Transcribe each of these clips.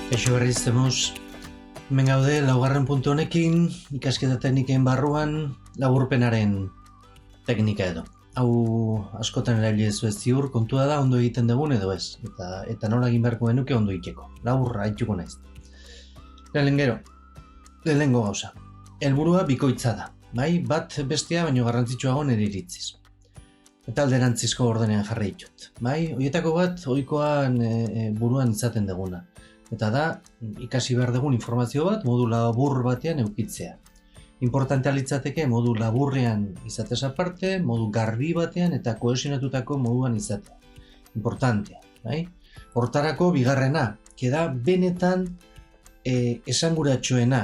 Kaixo berriz zemuz, hemen gaude laugarren puntu honekin, ikasketa tekniken barruan laburpenaren teknika edo. Hau askotan erabili ez ziur, kontua da ondo egiten dugun edo ez, eta nola egin beharko genuke ondo egiteko. Laburra haituko naiz. Lehenengo gauza. Helburua bikoitza da, bai? Bat bestea baino garrantzitsuago nire iritziz. Eta alderantzizko ordenean jarri ditut. Bai? Horietako bat ohikoan buruan izaten duguna. Eta da, ikasi behar dugun informazio bat modu labur batean eukitzea. Importantea litzateke modu laburrean izatez aparte, modu garbi batean eta kohesionatutako moduan izatea. Importantea, bai? Hortarako bigarrena, keda benetan esanguratsuena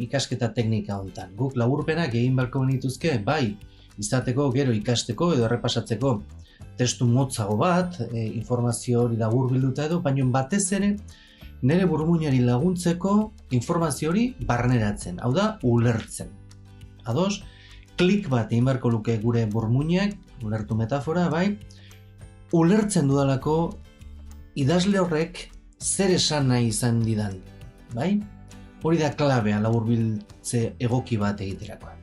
ikasketa teknika hontan. Guk laburpenak egin beharko genituzke, bai, izateko, gero ikasteko edo errepasatzeko testu motzago bat, informazio hori labur bilduta edo, baina batez ere nire burmuinari laguntzeko informazio hori barneratzen, hau da, ulertzen. Ados, klik bat egin beharko luke gure burmuinak, ulertu metafora, bai, ulertzen dudalako idazle horrek zer esan nahi izan didan, bai? Hori da klabea laburbiltze egoki bat egiterakoa.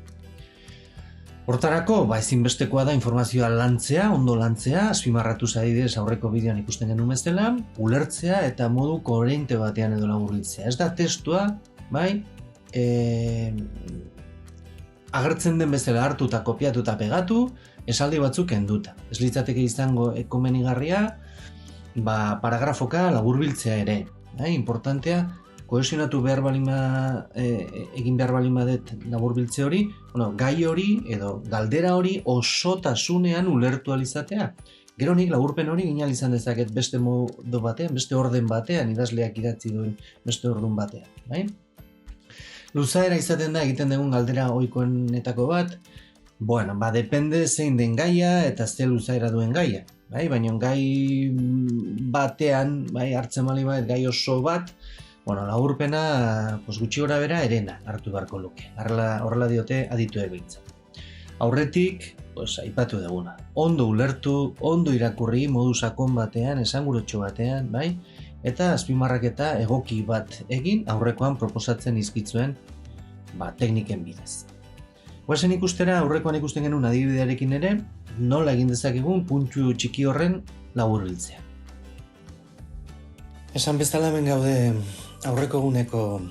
Hortarako, ezinbestekoa da informazioa lantzea, ondo lantzea, azpimarratu adibidez aurreko bideoan ikusten genuen bezala, ulertzea eta modu koherente batean edo laburbiltzea. Ez da testua, bai, agertzen den bezala hartu eta kopiatu eta pegatu, esaldi batzuk kenduta. Ez litzateke izango komenigarria, paragrafoka laburbiltzea ere. Importantea, kohesionatu behar egin behar balima dut laburbiltze hori, gai hori edo galdera hori osotasunean ulertu alizatea. Gero nik laburpen hori gina izan dezaket beste modu batean, beste orden batean, idazleak idatzi duen beste ordun batean. Bai? Luzaera izaten da egiten dugun galdera ohikoenetako bat, depende zein den gaia eta ze luzaera duen gaia. Bai? Baina gai batean, hartzen bali bat, gai oso bat, laburpena gutxi gora bera erena hartu beharko luke. Horrela diote adituek behintzat. Aurretik, aipatu duguna. Ondo ulertu, ondo irakurri modu sakon batean, esangurotxo batean, bai? Eta azpimarraketa egoki bat egin aurrekoan proposatzen izkitzuen tekniken bidez. Goazen ikustera, aurrekoan ikusten genuen adibidearekin ere, nola egin dezakegun puntu txiki horren laburbiltzea. Esan bezala hemen gaude aurreko eguneko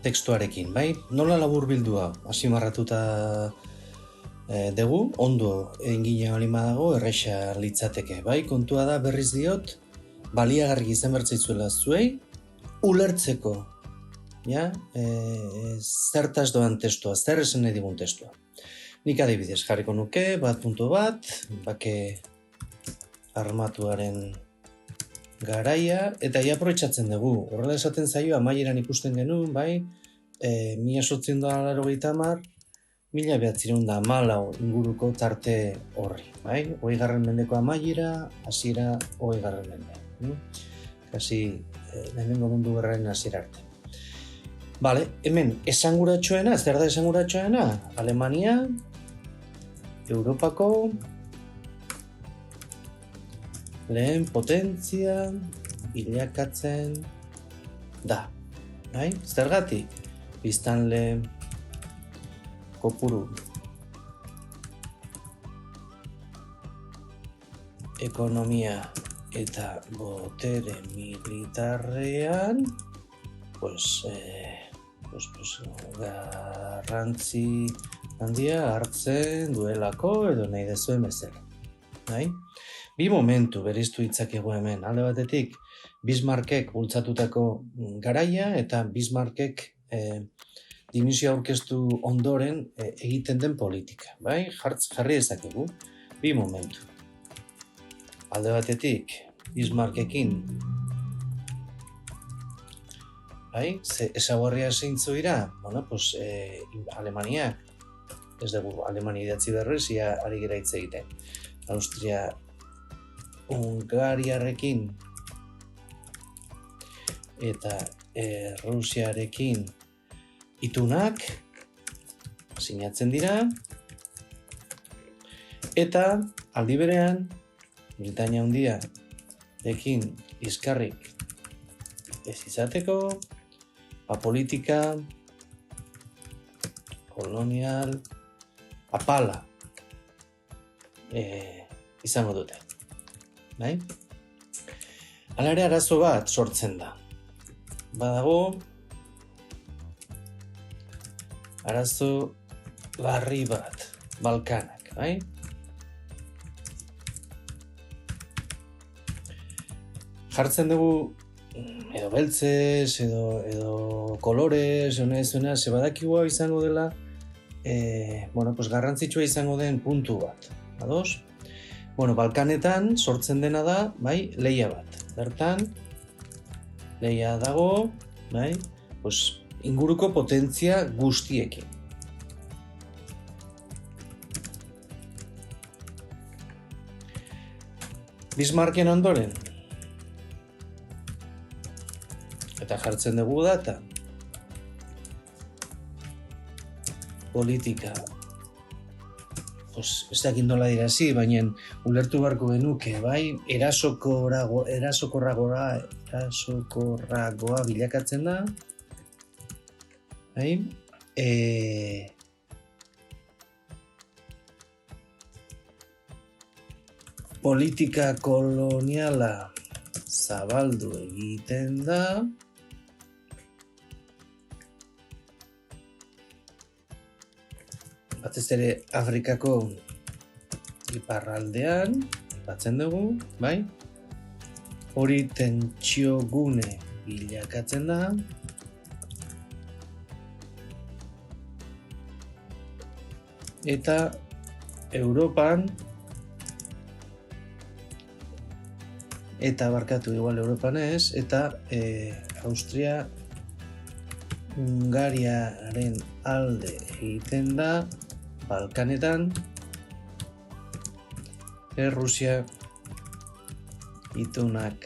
tekstuarekin, bai? Nola laburbildu hau? Azpimarratuta dugu, ondo egin balima dago, erresa litzateke, bai? Kontua da berriz diot, baliagarrik izan bertzaitzuela zuei, ulertzeko, zertaz doan testua, zer esan nahi digun testua. Nik adibidez jarriko nuke, bat, bake armatuaren garaia, eta aprobetxatzen dugu. Horrela esaten zaio, amaieran ikusten genuen, bai, 1880, 1914 inguruko tarte horri, bai, 20. mendeko amaiera, hasiera 20. mende. Kasi, lehenengo mundu gerraren hasiera arte. Hemen, esanguratsuena, zer da esanguratsuena? Alemania, Europako lehen potentzia bilakatzen da. Zergatik? Biztanle kopuru ekonomia eta botere militarrean garrantzi handia hartzen duelako edo nahi dezuen bezala. Bi momentu beriztu ditzakegu hemen. Alde batetik, Bismarckek bultzatutako garaia eta Bismarckek dimisioa aurkeztu ondoren egiten den politika. Jarri dezakegu, bi momentu. Alde batetik, Bismarckekin ezaguarria zeintzu dira, Alemaniak, ez dugu Alemania idatzi berriz, ari gira hitz egiten. Austria Hungariarekin eta Rusiarekin itunak sinatzen dira, eta aldi berean Britania Handiarekin izkarrik ez izateko, politika, kolonial, apala izango dute. Bai? Hala ere arazo bat sortzen da. Badago arazo larri bat, Balkanak, bai? Jartzen dugu edo beltzez, edo kolorez, honezuna, ze badakigu hau izango dela, garrantzitsua izango den puntu bat. Ados? Balkanetan sortzen dena da, bai, lehia bat. Bertan, lehia dago, bai, inguruko potentzia guztiekin. Bismarcken ondoren, eta jartzen dugu data, politika, ez dakit nola dirazi, baina ulertu beharko genuke, bai, erasokorragoa bilakatzen da, bai, politika koloniala zabaldu egiten da, batez ere Afrikako iparraldean, batzen dugu, bai? Hori tentsio gune bilakatzen da. Eta Europan, eta Europan ez, eta Austria Hungariaren alde egiten da, Balkanetan, Rusia itunak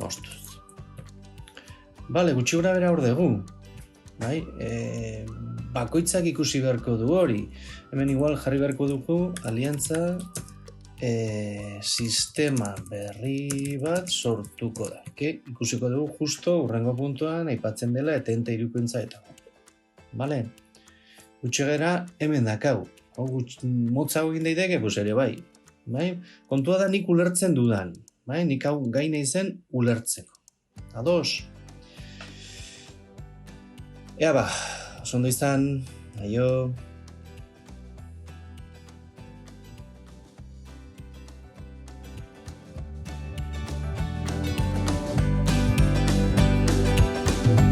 moztuz. Bale, gutxi gora bera hor dugu. Bai? Bakoitzak ikusi beharko du hori. Hemen igual jarri beharko dugu aliantza sistema berri bat sortuko da. Ikusiko dugu justo urrengo puntuan aipatzen dela eta irukointza eta. Bale? Gutxegera hemen dakau. Motza egin daiteke, ere bai. Kontua da nik ulertzen dudan. Nik hau gaina izen ulertzeko. Ados? Ea ba, oso ondo izan, aio.